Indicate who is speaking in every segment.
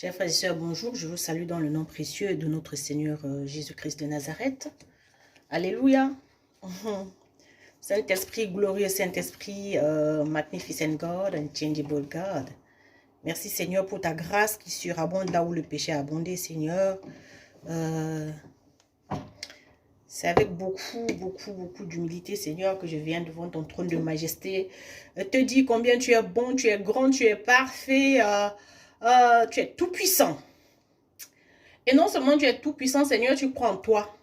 Speaker 1: Chers frères et sœurs, bonjour. Je vous salue dans le nom précieux de notre Seigneur Jésus-Christ de Nazareth. Alléluia. Saint-Esprit, glorieux Saint-Esprit, magnificent God, unchangeable God. Merci Seigneur pour ta grâce qui surabonde là où le péché a abondé, Seigneur. C'est avec beaucoup d'humilité, Seigneur, que je viens devant ton trône de majesté. Te dire combien tu es bon, tu es grand, tu es parfait, tu es tout puissant. Et non seulement tu es tout puissant, Seigneur, tu crois en toi.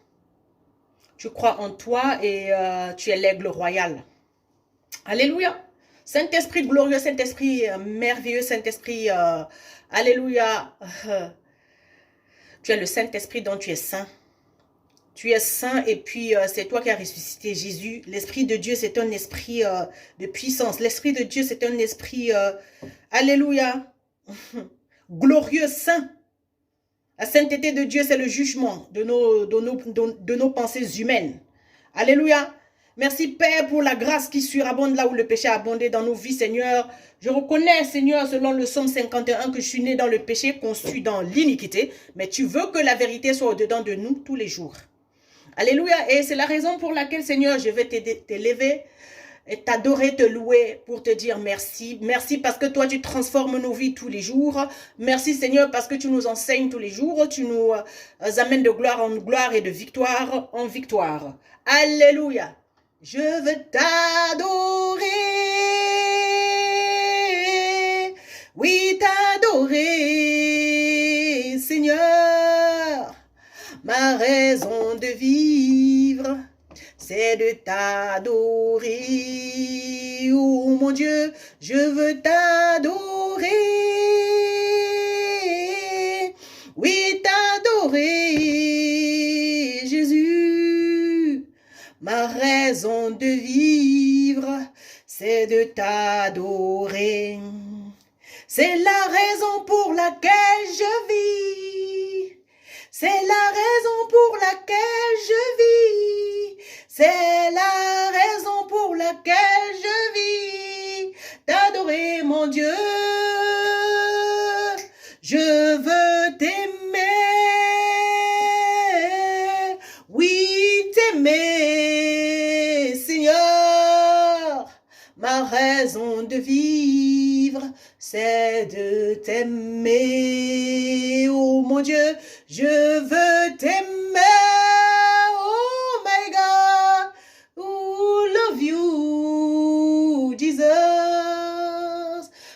Speaker 1: Tu crois en toi et tu es l'aigle royal. Alléluia. Saint-Esprit glorieux, Saint-Esprit merveilleux, Saint-Esprit, alléluia. Tu es le Saint-Esprit dont tu es saint. Tu es saint et puis c'est toi qui as ressuscité Jésus. L'Esprit de Dieu, c'est un esprit de puissance. L'Esprit de Dieu, c'est un esprit, alléluia, glorieux, saint. La sainteté de Dieu, c'est le jugement de nos pensées humaines. Alléluia. Merci Père pour la grâce qui surabonde là où le péché a abondé dans nos vies, Seigneur. Je reconnais, Seigneur, selon le psaume 51, que je suis né dans le péché, conçu dans l'iniquité. Mais tu veux que la vérité soit au-dedans de nous tous les jours. Alléluia. Et c'est la raison pour laquelle, Seigneur, je vais t'élever et t'adorer, te louer pour te dire merci. Merci parce que toi, tu transformes nos vies tous les jours. Merci, Seigneur, parce que tu nous enseignes tous les jours. Tu nous amènes de gloire en gloire et de victoire en victoire. Alléluia. Je veux t'adorer. Oui, t'adorer, Seigneur. Ma raison de vivre, c'est de t'adorer. Oh mon Dieu, je veux t'adorer. Oui, t'adorer, Jésus. Ma raison de vivre, c'est de t'adorer. C'est la raison pour laquelle je vis. C'est la raison pour laquelle je vis. C'est la raison pour laquelle je vis. T'adorer, mon Dieu. Je veux t'aimer. Oui, t'aimer, Seigneur. Ma raison de vivre, c'est de t'aimer. Oh mon Dieu, je veux t'aimer. Oh my God, oh love you, Jesus.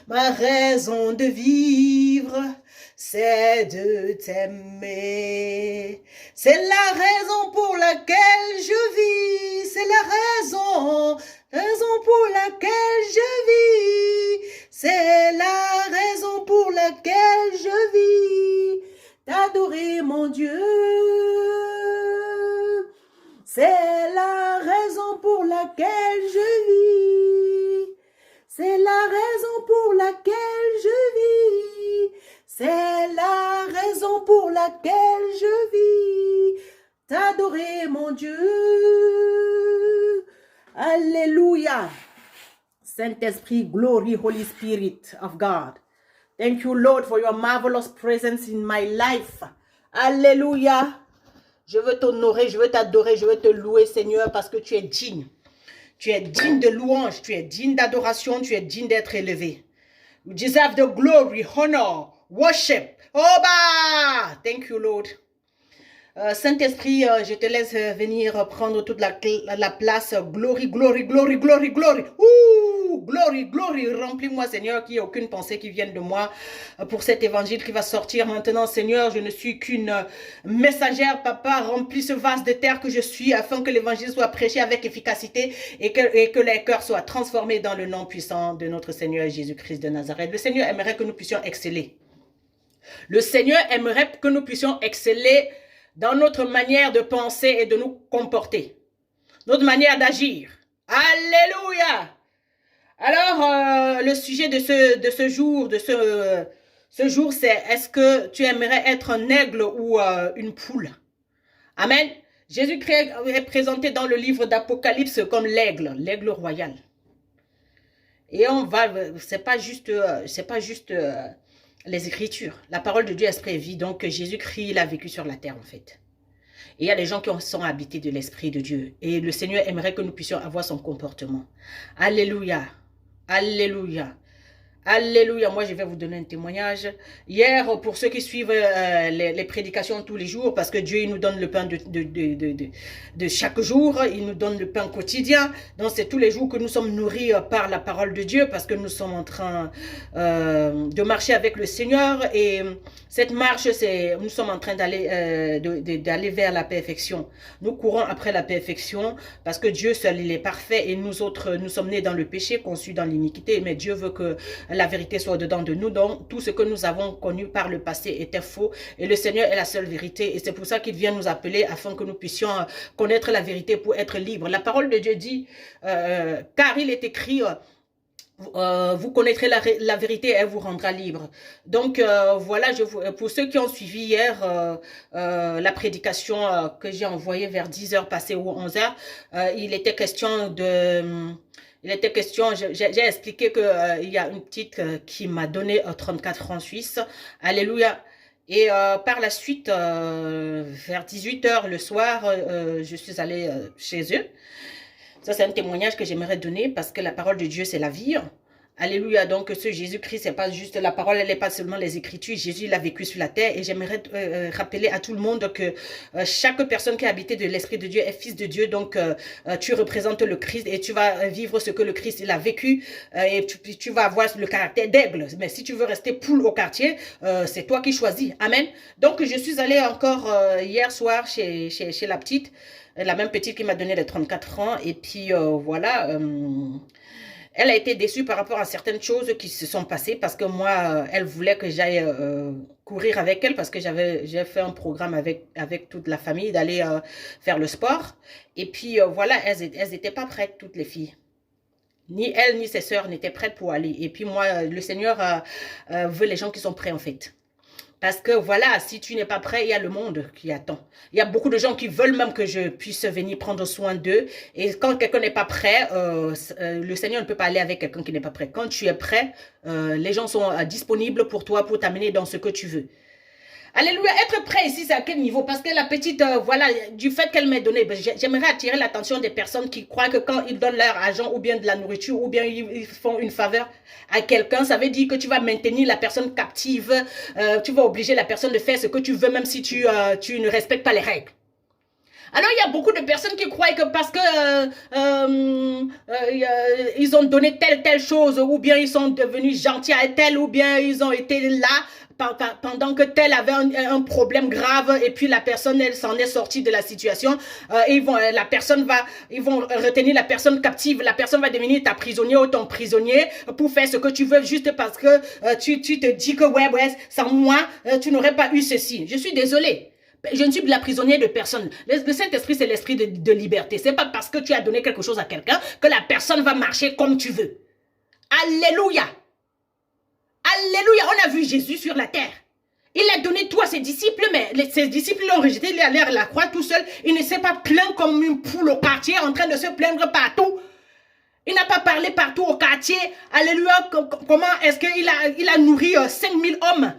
Speaker 1: Ma raison de vivre, c'est de t'aimer. C'est la raison pour laquelle je vis. C'est la raison pour laquelle je vis. C'est la raison pour laquelle je vis. T'adorer, mon Dieu. C'est la raison pour laquelle je vis. C'est la raison pour laquelle je vis. C'est la raison pour laquelle je vis. T'adorer, mon Dieu. Alléluia. Saint-Esprit, glory, Holy Spirit of God. Thank you, Lord, for your marvelous presence in my life. Alléluia. Je veux t'honorer, je veux t'adorer, je veux te louer, Seigneur, parce que tu es digne. Tu es digne de louange, tu es digne d'adoration, tu es digne d'être élevé. You deserve the glory, honor, worship. Oh bah! Thank you, Lord. Saint-Esprit, je te laisse venir prendre toute la place. Glory, glory, glory, glory, glory. Ouh, glory, glory. Remplis-moi, Seigneur, qu'il n'y ait aucune pensée qui vienne de moi pour cet évangile qui va sortir maintenant, Seigneur. Je ne suis qu'une messagère, Papa. Remplis ce vase de terre que je suis afin que l'évangile soit prêché avec efficacité et que les cœurs soient transformés dans le nom puissant de notre Seigneur Jésus-Christ de Nazareth. Le Seigneur aimerait que nous puissions exceller. Le Seigneur aimerait que nous puissions exceller dans notre manière de penser et de nous comporter, notre manière d'agir. Alléluia. Alors, le sujet de ce jour, ce jour, c'est est-ce que tu aimerais être un aigle ou une poule? Amen. Jésus-Christ est présenté dans le livre d'Apocalypse comme l'aigle royal. Et on va, c'est pas juste les Écritures. La parole de Dieu, esprit et vie. Donc, Jésus-Christ, il a vécu sur la terre, en fait. Et il y a des gens qui sont habités de l'Esprit de Dieu. Et le Seigneur aimerait que nous puissions avoir son comportement. Alléluia. Alléluia. Alléluia, moi je vais vous donner un témoignage. Hier, pour ceux qui suivent les prédications tous les jours, parce que Dieu il nous donne le pain de chaque jour, il nous donne le pain quotidien. Donc c'est tous les jours que nous sommes nourris par la parole de Dieu, parce que nous sommes en train de marcher avec le Seigneur. Et cette marche, nous sommes en train d'aller vers la perfection. Nous courons après la perfection, parce que Dieu seul il est parfait, et nous autres, nous sommes nés dans le péché, conçus dans l'iniquité, mais Dieu veut que la vérité soit dedans de nous. Donc, tout ce que nous avons connu par le passé était faux. Et le Seigneur est la seule vérité. Et c'est pour ça qu'il vient nous appeler afin que nous puissions connaître la vérité pour être libres. La parole de Dieu dit, car il est écrit... vous connaîtrez la vérité et elle vous rendra libre. Donc voilà, pour ceux qui ont suivi hier la prédication que j'ai envoyée vers 10h passées ou 11h, il était question de... j'ai expliqué que il y a une petite qui m'a donné 34 francs suisses. Alléluia. Et par la suite, vers 18h le soir, je suis allée chez eux. Ça, c'est un témoignage que j'aimerais donner parce que la parole de Dieu, c'est la vie. Alléluia. Donc, ce Jésus-Christ, c'est pas juste la parole, elle n'est pas seulement les Écritures. Jésus, il a vécu sur la terre. Et j'aimerais rappeler à tout le monde que chaque personne qui a habité de l'Esprit de Dieu est fils de Dieu. Donc, tu représentes le Christ et tu vas vivre ce que le Christ, il a vécu. Et tu vas avoir le caractère d'aigle. Mais si tu veux rester poule au quartier, c'est toi qui choisis. Amen. Donc, je suis allée encore hier soir chez la petite. La même petite qui m'a donné les 34 francs. Et puis, voilà... elle a été déçue par rapport à certaines choses qui se sont passées parce que moi, elle voulait que j'aille courir avec elle parce que j'ai fait un programme avec toute la famille d'aller faire le sport. Et puis, voilà, elles n'étaient pas prêtes, toutes les filles. Ni elle, ni ses sœurs n'étaient prêtes pour aller. Et puis, moi, le Seigneur veut les gens qui sont prêts, en fait. Parce que voilà, si tu n'es pas prêt, il y a le monde qui attend. Il y a beaucoup de gens qui veulent même que je puisse venir prendre soin d'eux. Et quand quelqu'un n'est pas prêt, le Seigneur ne peut pas aller avec quelqu'un qui n'est pas prêt. Quand tu es prêt, les gens sont disponibles pour toi, pour t'amener dans ce que tu veux. Alléluia, être prêt ici, c'est à quel niveau? Parce que la petite, voilà, du fait qu'elle m'ait donné, j'aimerais attirer l'attention des personnes qui croient que quand ils donnent leur argent ou bien de la nourriture ou bien ils font une faveur à quelqu'un, ça veut dire que tu vas maintenir la personne captive, tu vas obliger la personne de faire ce que tu veux même si tu ne respectes pas les règles. Alors, il y a beaucoup de personnes qui croient que parce que ils ont donné telle chose, ou bien ils sont devenus gentils à tel, ou bien ils ont été là pendant que tel avait un problème grave, et puis la personne, elle s'en est sortie de la situation, ils vont retenir la personne captive, la personne va devenir ta prisonnière ou ton prisonnier pour faire ce que tu veux, juste parce que tu te dis que ouais, sans moi, tu n'aurais pas eu ceci. Je suis désolée. Je ne suis la prisonnière de personne. Le Saint-Esprit, c'est l'esprit de liberté. Ce n'est pas parce que tu as donné quelque chose à quelqu'un que la personne va marcher comme tu veux. Alléluia. Alléluia. On a vu Jésus sur la terre. Il a donné tout à ses disciples, mais ses disciples l'ont rejeté. Il est allé à la croix tout seul. Il ne s'est pas plaint comme une poule au quartier en train de se plaindre partout. Il n'a pas parlé partout au quartier. Alléluia. Comment est-ce qu'il a nourri 5000 hommes?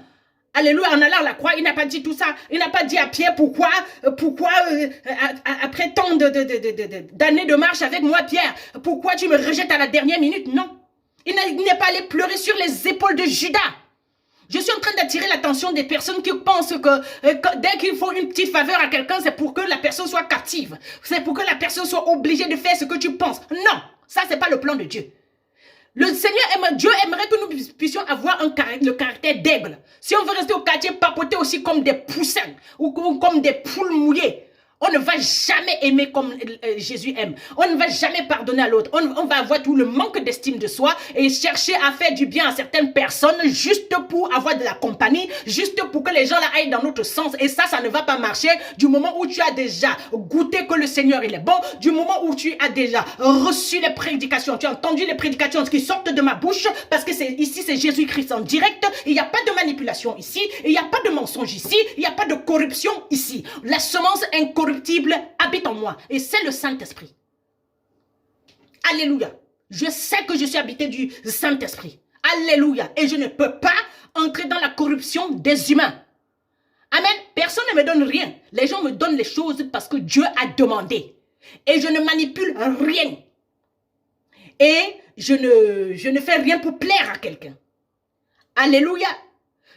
Speaker 1: Alléluia, en allant à la croix, il n'a pas dit tout ça. Il n'a pas dit à Pierre pourquoi après tant d'années de marche avec moi, Pierre, pourquoi tu me rejettes à la dernière minute? Non. Il n'est pas allé pleurer sur les épaules de Judas. Je suis en train d'attirer l'attention des personnes qui pensent que dès qu'il faut une petite faveur à quelqu'un, c'est pour que la personne soit captive. C'est pour que la personne soit obligée de faire ce que tu penses. Non, ça, c'est pas le plan de Dieu. Le Seigneur Dieu aimerait que nous puissions avoir le caractère d'aigle. Si on veut rester au quartier, papoter aussi comme des poussins ou comme des poules mouillées, on ne va jamais aimer comme Jésus aime. On ne va jamais pardonner à l'autre. On va avoir tout le manque d'estime de soi et chercher à faire du bien à certaines personnes juste pour avoir de la compagnie, juste pour que les gens là aillent dans notre sens. Et ça ne va pas marcher du moment où tu as déjà goûté que le Seigneur il est bon, du moment où tu as déjà reçu les prédications, tu as entendu les prédications qui sortent de ma bouche, parce que ici c'est Jésus-Christ en direct. Il n'y a pas de manipulation ici, il n'y a pas de mensonge ici, il n'y a pas de corruption ici. La semence incorruptible habite en moi et c'est le Saint-Esprit. Alléluia. Je sais que je suis habité du Saint-Esprit. Alléluia. Et je ne peux pas entrer dans la corruption des humains. Amen. Personne ne me donne rien. Les gens me donnent les choses parce que Dieu a demandé. Et je ne manipule rien. Et je ne fais rien pour plaire à quelqu'un. Alléluia.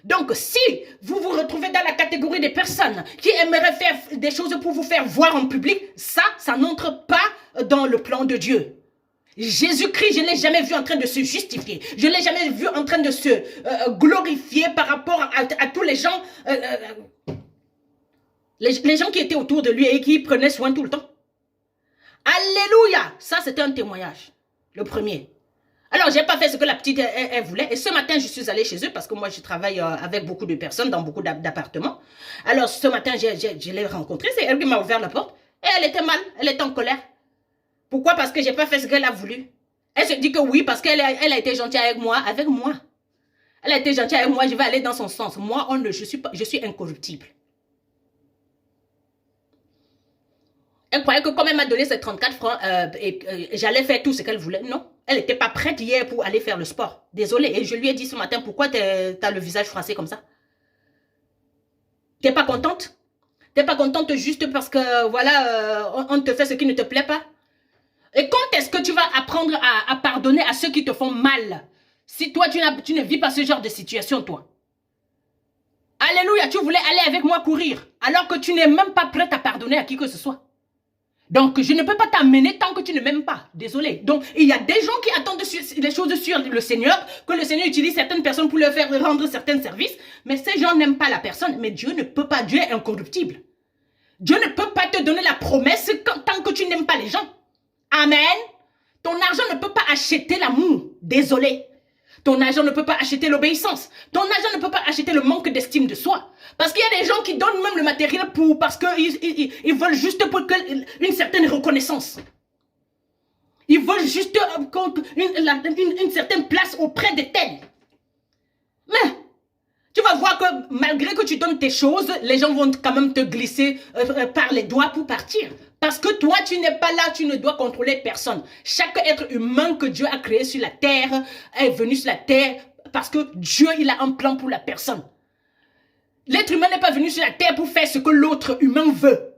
Speaker 1: Donc, si vous vous retrouvez dans la catégorie des personnes qui aimeraient faire des choses pour vous faire voir en public, ça n'entre pas dans le plan de Dieu. Jésus-Christ, je ne l'ai jamais vu en train de se justifier. Je ne l'ai jamais vu en train de se glorifier par rapport à tous les gens, les gens qui étaient autour de lui et qui prenaient soin tout le temps. Alléluia. Ça, c'était un témoignage, le premier. Alors, je n'ai pas fait ce que la petite, elle voulait. Et ce matin, je suis allée chez eux parce que moi, je travaille avec beaucoup de personnes dans beaucoup d'appartements. Alors, ce matin, je l'ai rencontrée. C'est elle qui m'a ouvert la porte. Et elle était mal. Elle était en colère. Pourquoi? Parce que je n'ai pas fait ce qu'elle a voulu. Elle se dit que oui, parce qu'elle a été gentille avec moi. Elle a été gentille avec moi. Je vais aller dans son sens. Moi, je suis incorruptible. Elle croyait que comme elle m'a donné ces 34 francs, j'allais faire tout ce qu'elle voulait. Non, elle n'était pas prête hier pour aller faire le sport. Désolée. Et je lui ai dit ce matin, pourquoi tu as le visage froissé comme ça? Tu n'es pas contente? Tu n'es pas contente juste parce que, voilà, on te fait ce qui ne te plaît pas? Et quand est-ce que tu vas apprendre à pardonner à ceux qui te font mal? Si toi, tu ne vis pas ce genre de situation, toi. Alléluia, tu voulais aller avec moi courir, alors que tu n'es même pas prête à pardonner à qui que ce soit. Donc, je ne peux pas t'amener tant que tu ne m'aimes pas. Désolé. Donc, il y a des gens qui attendent des choses sur le Seigneur, que le Seigneur utilise certaines personnes pour leur faire rendre certains services. Mais ces gens n'aiment pas la personne. Mais Dieu ne peut pas. Dieu est incorruptible. Dieu ne peut pas te donner la promesse tant que tu n'aimes pas les gens. Amen. Ton argent ne peut pas acheter l'amour. Désolé. Ton argent ne peut pas acheter l'obéissance. Ton argent ne peut pas acheter le manque d'estime de soi. Parce qu'il y a des gens qui donnent même le matériel parce qu'ils veulent juste pour une certaine reconnaissance. Ils veulent juste une certaine place auprès de tels. Mais tu vas voir que malgré que tu donnes tes choses, les gens vont quand même te glisser par les doigts pour partir. Parce que toi, tu n'es pas là, tu ne dois contrôler personne. Chaque être humain que Dieu a créé sur la terre est venu sur la terre parce que Dieu, il a un plan pour la personne. L'être humain n'est pas venu sur la terre pour faire ce que l'autre humain veut.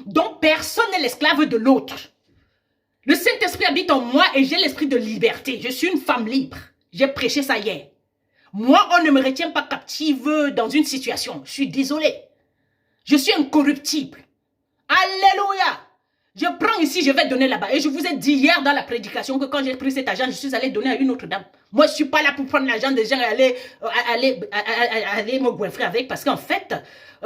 Speaker 1: Donc, personne n'est l'esclave de l'autre. Le Saint-Esprit habite en moi et j'ai l'esprit de liberté. Je suis une femme libre. J'ai prêché ça hier. Moi, on ne me retient pas captive dans une situation. Je suis désolé. Je suis incorruptible. Alléluia. Je prends ici, je vais donner là-bas. Et je vous ai dit hier dans la prédication que quand j'ai pris cet argent, je suis allé donner à une autre dame. Moi, je ne suis pas là pour prendre l'argent des gens et aller me goinfrer avec. Parce qu'en fait,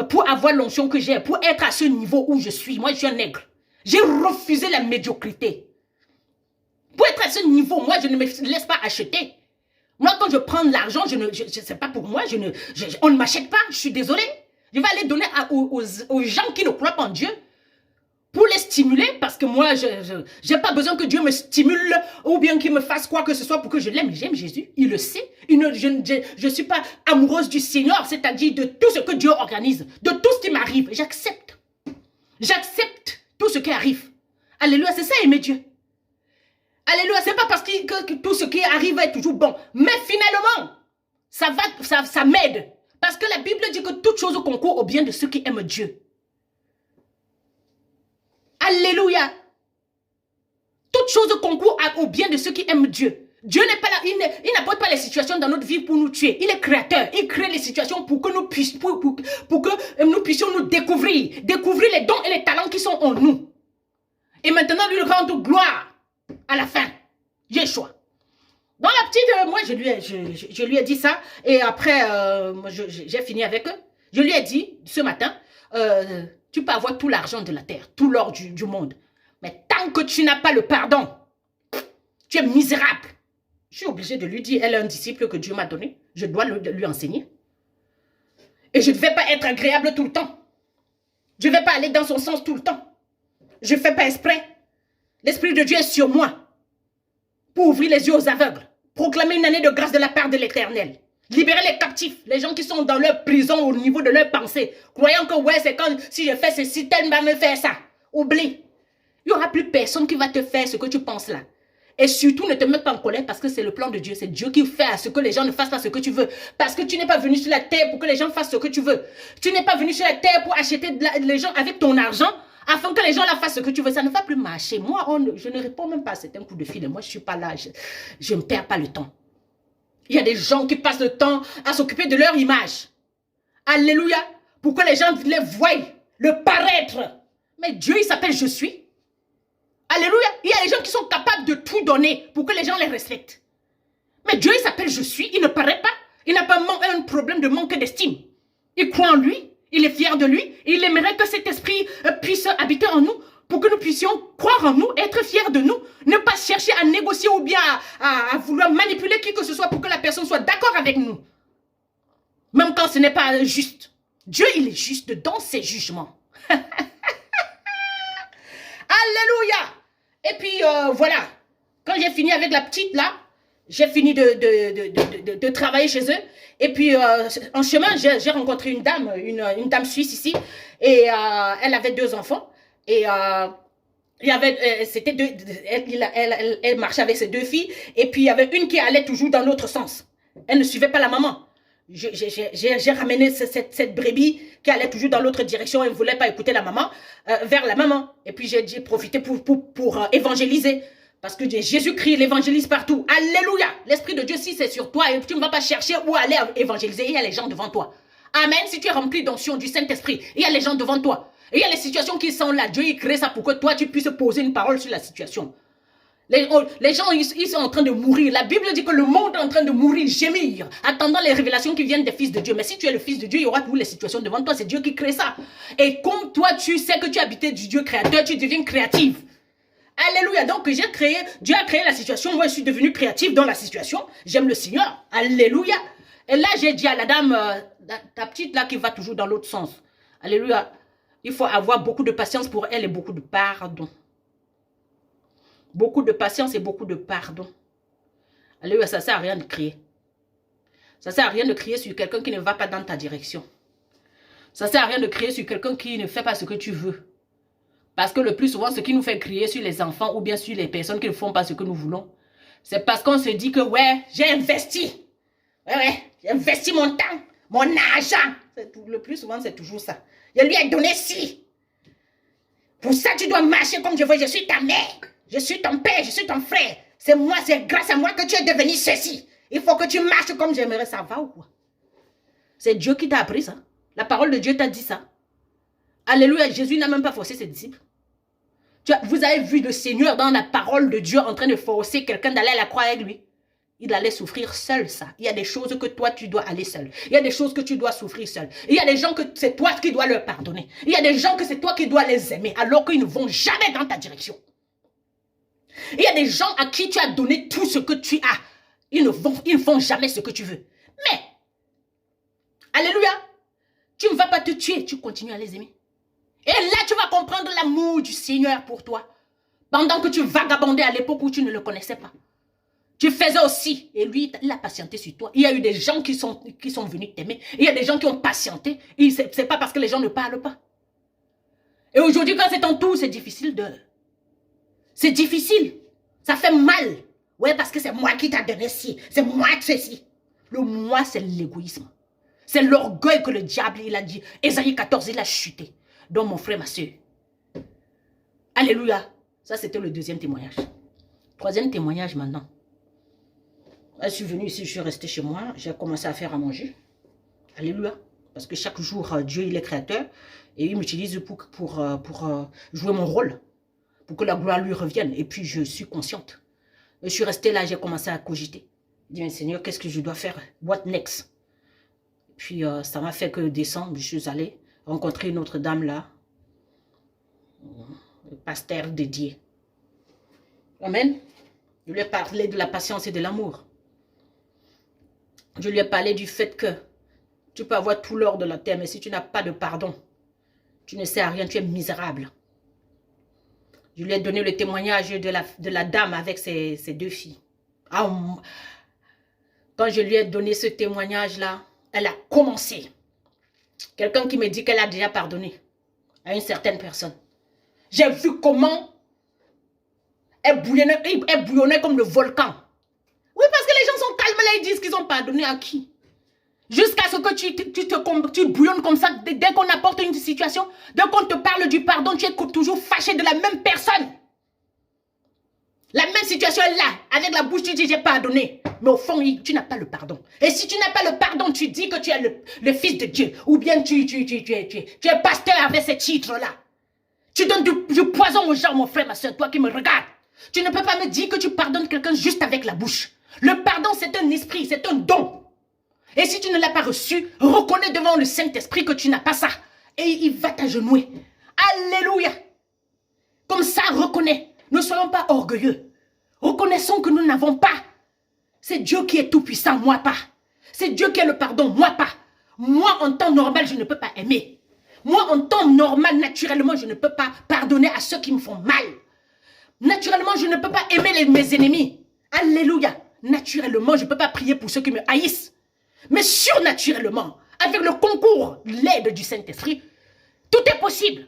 Speaker 1: pour avoir l'onction que j'ai, pour être à ce niveau où je suis, moi, je suis un nègre. J'ai refusé la médiocrité. Pour être à ce niveau, moi, je ne me laisse pas acheter. Moi, quand je prends de l'argent, c'est pas pour moi, on ne m'achète pas, je suis désolé. Je vais aller donner aux gens qui ne croient pas en Dieu pour les stimuler parce que moi, je n'ai pas besoin que Dieu me stimule ou bien qu'il me fasse quoi que ce soit pour que je l'aime. J'aime Jésus, il le sait. Je ne suis pas amoureuse du Seigneur, c'est-à-dire de tout ce que Dieu organise, de tout ce qui m'arrive. J'accepte. J'accepte tout ce qui arrive. Alléluia, c'est ça aimer Dieu. Alléluia, c'est pas parce que tout ce qui arrive est toujours bon. Mais finalement, ça m'aide. Parce que la Bible dit que toute chose concourt au bien de ceux qui aiment Dieu. Alléluia. Toute chose concourt au bien de ceux qui aiment Dieu. Dieu n'est pas là, il n'apporte pas les situations dans notre vie pour nous tuer. Il est créateur. Il crée les situations pour que nous puissions, nous puissions nous découvrir les dons et les talents qui sont en nous. Et maintenant, lui rendre gloire à la fin. Yeshua. Dans la petite, moi, je lui ai dit ça. Et après, j'ai fini avec eux. Je lui ai dit, ce matin, tu peux avoir tout l'argent de la terre, tout l'or du monde. Mais tant que tu n'as pas le pardon, tu es misérable. Je suis obligée de lui dire, elle est un disciple que Dieu m'a donné. Je dois lui enseigner. Et je ne vais pas être agréable tout le temps. Je ne vais pas aller dans son sens tout le temps. Je ne fais pas exprès. L'Esprit de Dieu est sur moi. Pour ouvrir les yeux aux aveugles. Proclamer une année de grâce de la part de l'Éternel. Libérer les captifs, les gens qui sont dans leur prison au niveau de leur pensée. Croyant que ouais, c'est quand si je fais ceci, tel va me faire ça. Oublie. Il n'y aura plus personne qui va te faire ce que tu penses là. Et surtout, ne te mets pas en colère parce que c'est le plan de Dieu. C'est Dieu qui fait à ce que les gens ne fassent pas ce que tu veux. Parce que tu n'es pas venu sur la terre pour que les gens fassent ce que tu veux. Tu n'es pas venu sur la terre pour acheter les gens avec ton argent afin que les gens la fassent ce que tu veux. Ça ne va plus marcher. Moi, je ne réponds même pas à certains coups de fil. Moi, je ne suis pas là. Je ne perds pas le temps. Il y a des gens qui passent le temps à s'occuper de leur image. Alléluia. Pour que les gens les voient, le paraître. Mais Dieu, il s'appelle Je suis. Alléluia. Il y a des gens qui sont capables de tout donner pour que les gens les respectent. Mais Dieu, il s'appelle Je suis. Il ne paraît pas. Il n'a pas un problème de manque d'estime. Il croit en lui. Il est fier de lui. Il aimerait que cet esprit puisse habiter en nous pour que nous puissions croire en nous, être fiers de nous, ne pas chercher à négocier ou bien à vouloir manipuler qui que ce soit pour que la personne soit d'accord avec nous. Même quand ce n'est pas juste. Dieu, il est juste dans ses jugements. Alléluia. Et puis, voilà. Quand j'ai fini avec la petite, là, j'ai fini de travailler chez eux. Et puis, en chemin, j'ai rencontré une dame suisse ici. Et elle avait 2 enfants. Et il y avait, elle marchait avec ses 2 filles. Et puis, il y avait une qui allait toujours dans l'autre sens. Elle ne suivait pas la maman. J'ai ramené cette brebis qui allait toujours dans l'autre direction. Elle ne voulait pas écouter la maman, vers la maman. Et puis, j'ai profité pour évangéliser. Parce que Jésus-Christ l'évangélise partout. Alléluia. L'Esprit de Dieu, si c'est sur toi, et tu ne vas pas chercher où aller évangéliser, il y a les gens devant toi. Amen. Si tu es rempli d'onction du Saint-Esprit, il y a les gens devant toi. Et il y a les situations qui sont là. Dieu, il crée ça pour que toi, tu puisses poser une parole sur la situation. Les gens, ils sont en train de mourir. La Bible dit que le monde est en train de mourir, gémir, attendant les révélations qui viennent des fils de Dieu. Mais si tu es le fils de Dieu, il y aura toutes les situations devant toi. C'est Dieu qui crée ça. Et comme toi, tu sais que tu habitais du Dieu créateur, tu deviens créative. Alléluia. Donc, Dieu a créé la situation. Moi, je suis devenue créative dans la situation. J'aime le Seigneur. Alléluia. Et là, j'ai dit à la dame, ta petite là qui va toujours dans l'autre sens. Alléluia. Il faut avoir beaucoup de patience pour elle et beaucoup de pardon. Beaucoup de patience et beaucoup de pardon. Alléluia, ça ne sert à rien de crier. Ça ne sert à rien de crier sur quelqu'un qui ne va pas dans ta direction. Ça ne sert à rien de crier sur quelqu'un qui ne fait pas ce que tu veux. Parce que le plus souvent, ce qui nous fait crier sur les enfants ou bien sur les personnes qui ne font pas ce que nous voulons, c'est parce qu'on se dit que, ouais, j'ai investi. Ouais, j'ai investi mon temps, mon argent. Le plus souvent, c'est toujours ça. Je lui ai donné ci. Pour ça, tu dois marcher comme je veux. Je suis ta mère. Je suis ton père. Je suis ton frère. C'est moi, c'est grâce à moi que tu es devenu ceci. Il faut que tu marches comme j'aimerais. Ça va ou quoi? C'est Dieu qui t'a appris ça. La parole de Dieu t'a dit ça. Alléluia. Jésus n'a même pas forcé ses disciples. Vous avez vu le Seigneur dans la parole de Dieu en train de forcer quelqu'un d'aller à la croix avec lui. Il allait souffrir seul, ça. Il y a des choses que toi, tu dois aller seul. Il y a des choses que tu dois souffrir seul. Il y a des gens que c'est toi qui dois leur pardonner. Il y a des gens que c'est toi qui dois les aimer alors qu'ils ne vont jamais dans ta direction. Il y a des gens à qui tu as donné tout ce que tu as. Ils ne font jamais ce que tu veux. Mais, alléluia, tu ne vas pas te tuer, tu continues à les aimer. Et là, tu vas comprendre l'amour du Seigneur pour toi. Pendant que tu vagabondais à l'époque où tu ne le connaissais pas. Tu faisais aussi. Et lui, il a patienté sur toi. Il y a eu des gens qui sont venus t'aimer. Il y a des gens qui ont patienté. Ce n'est pas parce que les gens ne parlent pas. Et aujourd'hui, quand c'est ton tour, c'est difficile de... C'est difficile. Ça fait mal. Ouais, parce que c'est moi qui t'a donné ci. C'est moi qui fais ci. Le moi, c'est l'égoïsme. C'est l'orgueil que le diable, il a dit. Ésaïe 14, il a chuté. Donc, mon frère, ma soeur. Alléluia. Ça, c'était le 2e témoignage. 3e témoignage maintenant. Je suis venue ici, je suis restée chez moi. J'ai commencé à faire à manger. Alléluia. Parce que chaque jour, Dieu, il est créateur. Et il m'utilise pour jouer mon rôle. Pour que la gloire lui revienne. Et puis, je suis consciente. Je suis restée là, j'ai commencé à cogiter. Je dis, mais Seigneur, qu'est-ce que je dois faire? What next? Et puis, ça m'a fait que descendre. Je suis allée rencontrer une autre dame là. Le pasteur dédié. Amen. Je lui ai parlé de la patience et de l'amour. Je lui ai parlé du fait que tu peux avoir tout l'or de la terre, mais si tu n'as pas de pardon, tu ne sais à rien, tu es misérable. Je lui ai donné le témoignage de la dame avec ses 2 filles. Quand je lui ai donné ce témoignage-là, elle a commencé. Quelqu'un qui me dit qu'elle a déjà pardonné à une certaine personne. J'ai vu comment Elle bouillonnait comme le volcan. Oui, parce que les gens sont calmes là, ils disent qu'ils ont pardonné à qui? Jusqu'à ce que tu bouillonnes comme ça, dès qu'on apporte une situation, dès qu'on te parle du pardon, tu es toujours fâché de la même personne. La même situation est là, avec la bouche tu dis j'ai pardonné, mais au fond tu n'as pas le pardon. Et si tu n'as pas le pardon, tu dis que tu es le fils de Dieu, ou bien tu es pasteur avec ce titre-là. Tu donnes du poison aux gens, mon frère, ma soeur, toi qui me regardes. Tu ne peux pas me dire que tu pardonnes quelqu'un juste avec la bouche. Le pardon, c'est un esprit, c'est un don. Et si tu ne l'as pas reçu, reconnais devant le Saint-Esprit que tu n'as pas ça. Et il va t'agenouiller. Alléluia. Comme ça, reconnais. Ne soyons pas orgueilleux. Reconnaissons que nous n'avons pas. C'est Dieu qui est tout puissant, moi pas. C'est Dieu qui a le pardon, moi pas. Moi, en temps normal, je ne peux pas aimer. Moi, en temps normal, naturellement, je ne peux pas pardonner à ceux qui me font mal. Naturellement, je ne peux pas aimer mes ennemis. Alléluia. Naturellement, je ne peux pas prier pour ceux qui me haïssent. Mais surnaturellement, avec le concours, l'aide du Saint-Esprit, tout est possible.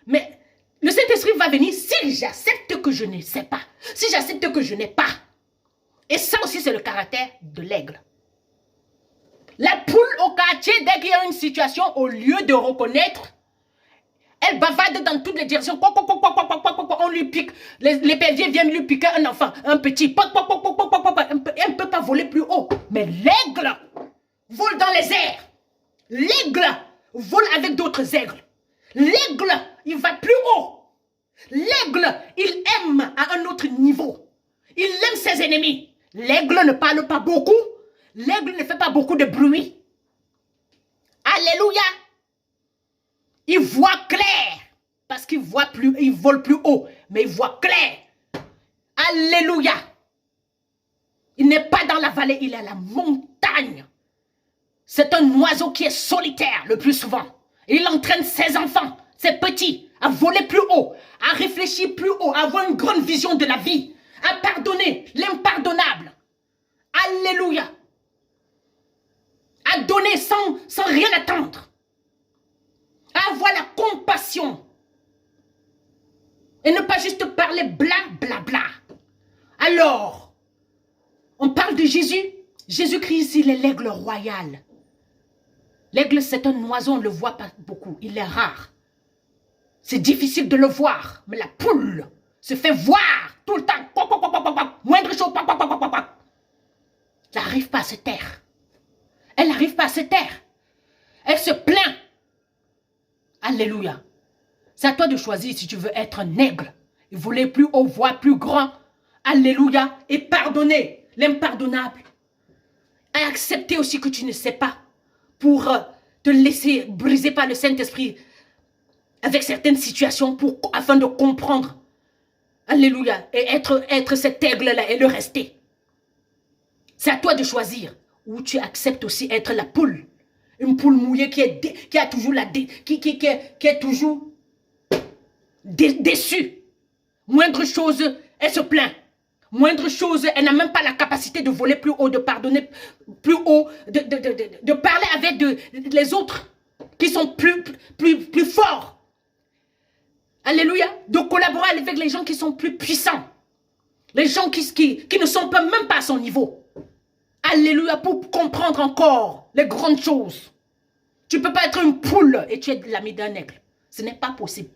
Speaker 1: Mais le Saint-Esprit va venir si j'accepte que je ne sais pas. Si j'accepte que je n'ai pas. Et ça aussi, c'est le caractère de l'aigle. La poule au quartier, dès qu'il y a une situation, au lieu de reconnaître, elle bavarde dans toutes les directions. On lui pique. Les perviers viennent lui piquer un enfant, un petit. Elle ne peut pas voler plus haut. Mais l'aigle vole dans les airs. L'aigle vole avec d'autres aigles. L'aigle, il va plus haut. L'aigle, il aime à un autre niveau. Il aime ses ennemis. L'aigle ne parle pas beaucoup. L'aigle ne fait pas beaucoup de bruit. Alléluia. Il voit clair. Parce qu'il voit plus, il vole plus haut. Mais il voit clair. Alléluia. Il n'est pas dans la vallée, il est à la montagne. C'est un oiseau qui est solitaire le plus souvent. Il entraîne ses enfants, ses petits, à voler plus haut, à réfléchir plus haut, à avoir une grande vision de la vie, à pardonner l'impardonnable. Alléluia. À donner sans rien attendre. À avoir la compassion. Et ne pas juste parler bla bla bla. Alors, on parle de Jésus. Jésus-Christ, il est l'aigle royal. L'aigle, c'est un oiseau, on ne le voit pas beaucoup. Il est rare. C'est difficile de le voir. Mais la poule se fait voir tout le temps. Moindre chose. Elle n'arrive pas à se taire. Elle n'arrive pas à se taire. Elle se plaint. Alléluia. C'est à toi de choisir si tu veux être un aigle. Et voler plus haut, voir plus grand. Alléluia. Et pardonner l'impardonnable. Et accepter aussi que tu ne sais pas. Pour te laisser briser par le Saint-Esprit avec certaines situations afin de comprendre. Alléluia. Et être cet aigle-là et le rester. C'est à toi de choisir. Ou tu acceptes aussi être la poule. Une poule mouillée qui est toujours déçue. Moindre chose, elle se plaint. Moindre chose, elle n'a même pas la capacité de voler plus haut, de pardonner plus haut, de parler avec les autres qui sont plus forts. Alléluia. De collaborer avec les gens qui sont plus puissants. Les gens qui ne sont même pas à son niveau. Alléluia. Pour comprendre encore les grandes choses. Tu ne peux pas être une poule et tu es l'ami d'un aigle. Ce n'est pas possible.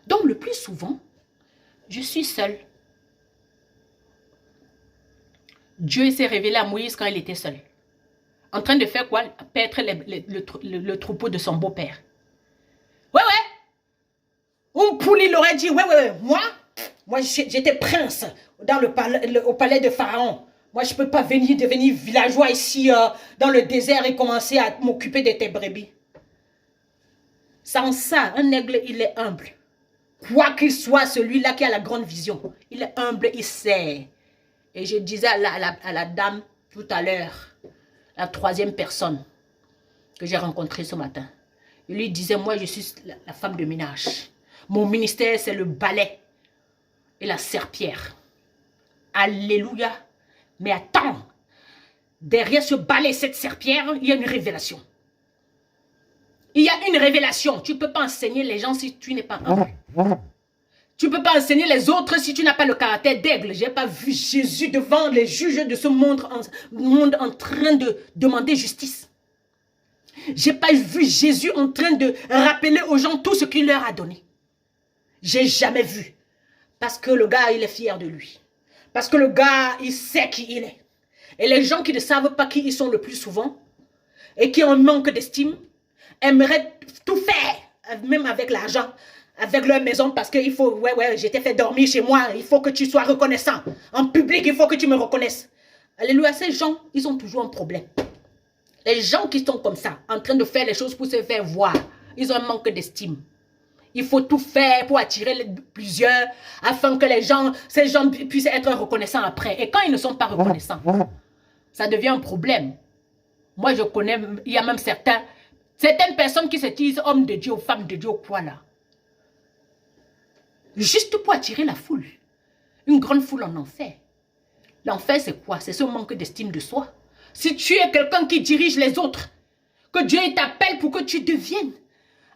Speaker 1: Donc le plus souvent, je suis seule. Dieu s'est révélé à Moïse quand il était seul. En train de faire quoi? Paître le troupeau de son beau-père. Ouais. Une poule, il aurait dit, ouais. Moi j'étais prince au palais de Pharaon. Moi, je ne peux pas devenir villageois ici dans le désert et commencer à m'occuper de tes brebis. Sans ça, un aigle, il est humble. Quoi qu'il soit, celui-là qui a la grande vision. Il est humble, il sait. Et je disais à la dame tout à l'heure, la troisième personne que j'ai rencontrée ce matin. Je lui disais, moi je suis la femme de ménage. Mon ministère c'est le balai et la serpillère. Alléluia. Mais attends, derrière ce balai et cette serpillère, il y a une révélation. Il y a une révélation. Tu ne peux pas enseigner les gens si tu n'es pas humble. Tu ne peux pas enseigner les autres si tu n'as pas le caractère d'aigle. Je n'ai pas vu Jésus devant les juges de ce monde en train de demander justice. Je n'ai pas vu Jésus en train de rappeler aux gens tout ce qu'il leur a donné. J'ai jamais vu. Parce que le gars, il est fier de lui. Parce que le gars, il sait qui il est. Et les gens qui ne savent pas qui ils sont le plus souvent et qui ont un manque d'estime, aimeraient tout faire, même avec l'argent, avec leur maison, parce qu'il faut, ouais, je t'ai fait dormir chez moi, il faut que tu sois reconnaissant. En public, il faut que tu me reconnaisses. Alléluia, ces gens, ils ont toujours un problème. Les gens qui sont comme ça, en train de faire les choses pour se faire voir, ils ont un manque d'estime. Il faut tout faire pour attirer plusieurs, afin que ces gens puissent être reconnaissants après. Et quand ils ne sont pas reconnaissants, ça devient un problème. Moi, je connais, il y a même certaines personnes qui se disent hommes de Dieu ou femmes de Dieu ou quoi là. Juste pour attirer la foule. Une grande foule en enfer. L'enfer, c'est quoi? C'est ce manque d'estime de soi. Si tu es quelqu'un qui dirige les autres, que Dieu t'appelle pour que tu deviennes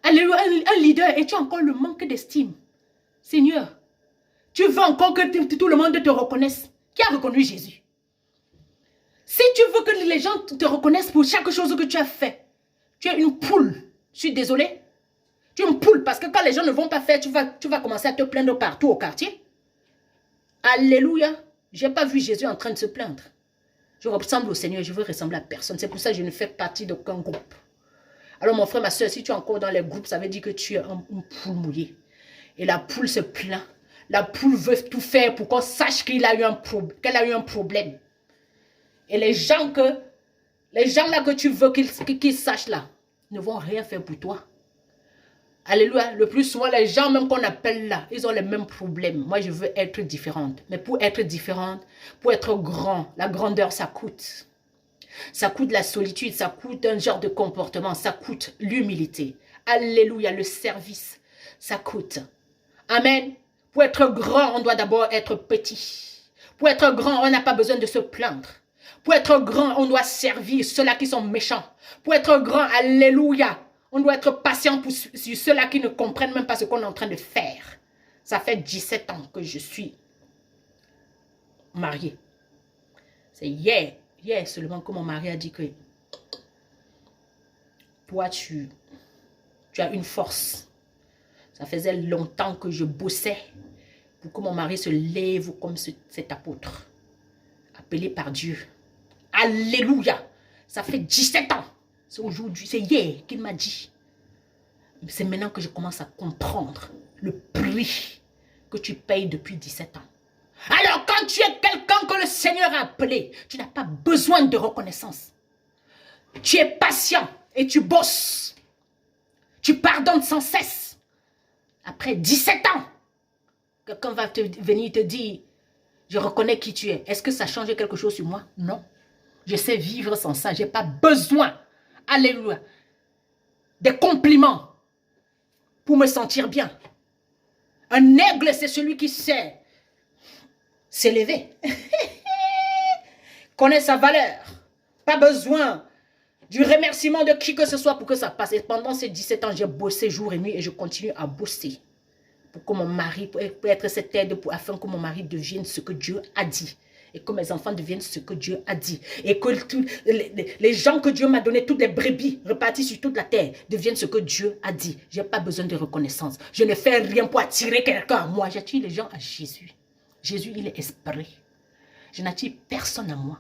Speaker 1: un leader et tu as encore le manque d'estime. Seigneur, tu veux encore que tout le monde te reconnaisse. Qui a reconnu Jésus? Si tu veux que les gens te reconnaissent pour chaque chose que tu as fait, tu es une poule. Je suis désolée. Tu es une poule parce que quand les gens ne vont pas faire, tu vas commencer à te plaindre partout au quartier. Alléluia. Je n'ai pas vu Jésus en train de se plaindre. Je ressemble au Seigneur, je veux ressembler à personne. C'est pour ça que je ne fais partie d'aucun groupe. Alors mon frère, ma soeur, si tu es encore dans les groupes, ça veut dire que tu es une poule mouillée. Et la poule se plaint. La poule veut tout faire pour qu'on sache qu'elle a eu un problème. Et les gens là que tu veux qu'ils sachent là, ne vont rien faire pour toi. Alléluia. Le plus souvent, les gens même qu'on appelle là, ils ont les mêmes problèmes. Moi, je veux être différente. Mais pour être différente, pour être grand, la grandeur, ça coûte. Ça coûte la solitude, ça coûte un genre de comportement, ça coûte l'humilité. Alléluia, le service, ça coûte. Amen. Pour être grand, on doit d'abord être petit. Pour être grand, on n'a pas besoin de se plaindre. Pour être grand, on doit servir ceux-là qui sont méchants. Pour être grand, alléluia, on doit être patient sur ceux-là qui ne comprennent même pas ce qu'on est en train de faire. Ça fait 17 ans que je suis mariée. C'est hier seulement que mon mari a dit que toi, tu as une force. Ça faisait longtemps que je bossais pour que mon mari se lève comme cet apôtre, appelé par Dieu. Alléluia. Ça fait 17 ans. C'est aujourd'hui, c'est hier qu'il m'a dit. C'est maintenant que je commence à comprendre le prix que tu payes depuis 17 ans. Alors quand tu es quelqu'un que le Seigneur a appelé, tu n'as pas besoin de reconnaissance. Tu es patient et tu bosses. Tu pardonnes sans cesse. Après 17 ans, quelqu'un va venir te dire, je reconnais qui tu es. Est-ce que ça change quelque chose sur moi? Non. Je sais vivre sans ça. Je n'ai pas besoin, alléluia, des compliments pour me sentir bien. Un aigle, c'est celui qui sait s'élever. Connaît sa valeur. Pas besoin du remerciement de qui que ce soit pour que ça passe. Et pendant ces 17 ans, j'ai bossé jour et nuit et je continue à bosser. Pour que mon mari, pour être cette aide, afin que mon mari devienne ce que Dieu a dit. Et que mes enfants deviennent ce que Dieu a dit. Et que les gens que Dieu m'a donné, toutes les brebis reparties sur toute la terre, deviennent ce que Dieu a dit. Je n'ai pas besoin de reconnaissance. Je ne fais rien pour attirer quelqu'un à moi. J'attire les gens à Jésus. Jésus, il est esprit. Je n'attire personne à moi.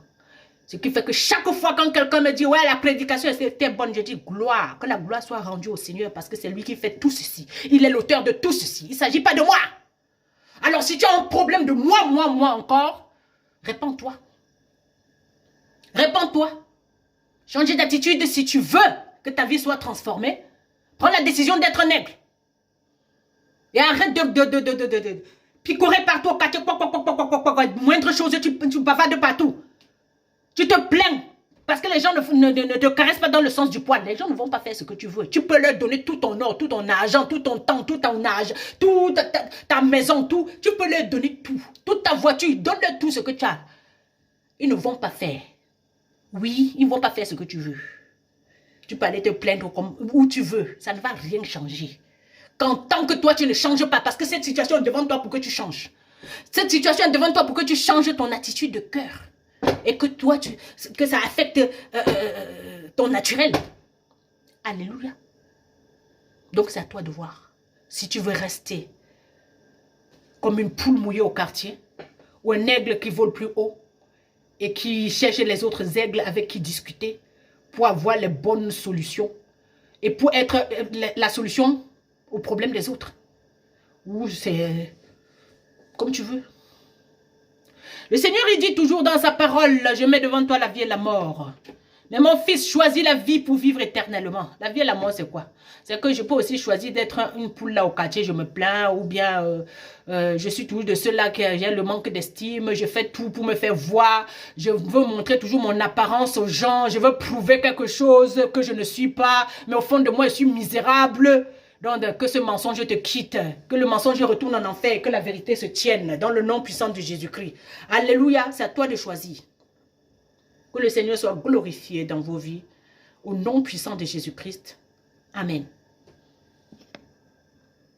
Speaker 1: Ce qui fait que chaque fois quand quelqu'un me dit, ouais, la prédication était bonne, je dis gloire. Que la gloire soit rendue au Seigneur parce que c'est lui qui fait tout ceci. Il est l'auteur de tout ceci. Il ne s'agit pas de moi. Alors si tu as un problème de moi encore, répands-toi. Répands-toi. Change d'attitude si tu veux que ta vie soit transformée. Prends la décision d'être un aigle. Et arrête de picorer partout. Moindre chose, tu bavardes partout. Tu te plains parce que les gens ne te caressent pas dans le sens du poil. Les gens ne vont pas faire ce que tu veux. Tu peux leur donner tout ton or, tout ton argent, tout ton temps, tout ton âge, toute ta maison, tout. Tu peux leur donner tout. Toute ta voiture, donne-leur tout ce que tu as. Ils ne vont pas faire. Oui, ils ne vont pas faire ce que tu veux. Tu peux aller te plaindre comme où tu veux. Ça ne va rien changer. qu'en tant que toi, tu ne changes pas, parce que cette situation est devant toi pour que tu changes. Cette situation est devant toi pour que tu changes ton attitude de cœur. Et que toi, que ça affecte ton naturel. Alléluia. Donc c'est à toi de voir. Si tu veux rester comme une poule mouillée au quartier, ou un aigle qui vole plus haut, et qui cherche les autres aigles avec qui discuter, pour avoir les bonnes solutions, et pour être la solution au problème des autres. Ou c'est comme tu veux. Le Seigneur, il dit toujours dans sa parole, je mets devant toi la vie et la mort. Mais mon fils, choisit la vie pour vivre éternellement. La vie et la mort, c'est quoi? C'est que je peux aussi choisir d'être une poule là au quartier, je me plains, ou bien je suis toujours de ceux-là qui ont le manque d'estime, je fais tout pour me faire voir, je veux montrer toujours mon apparence aux gens, je veux prouver quelque chose que je ne suis pas, mais au fond de moi, je suis misérable. Donc, que ce mensonge te quitte, que le mensonge retourne en enfer, que la vérité se tienne dans le nom puissant de Jésus-Christ. Alléluia, c'est à toi de choisir. Que le Seigneur soit glorifié dans vos vies. Au nom puissant de Jésus-Christ. Amen.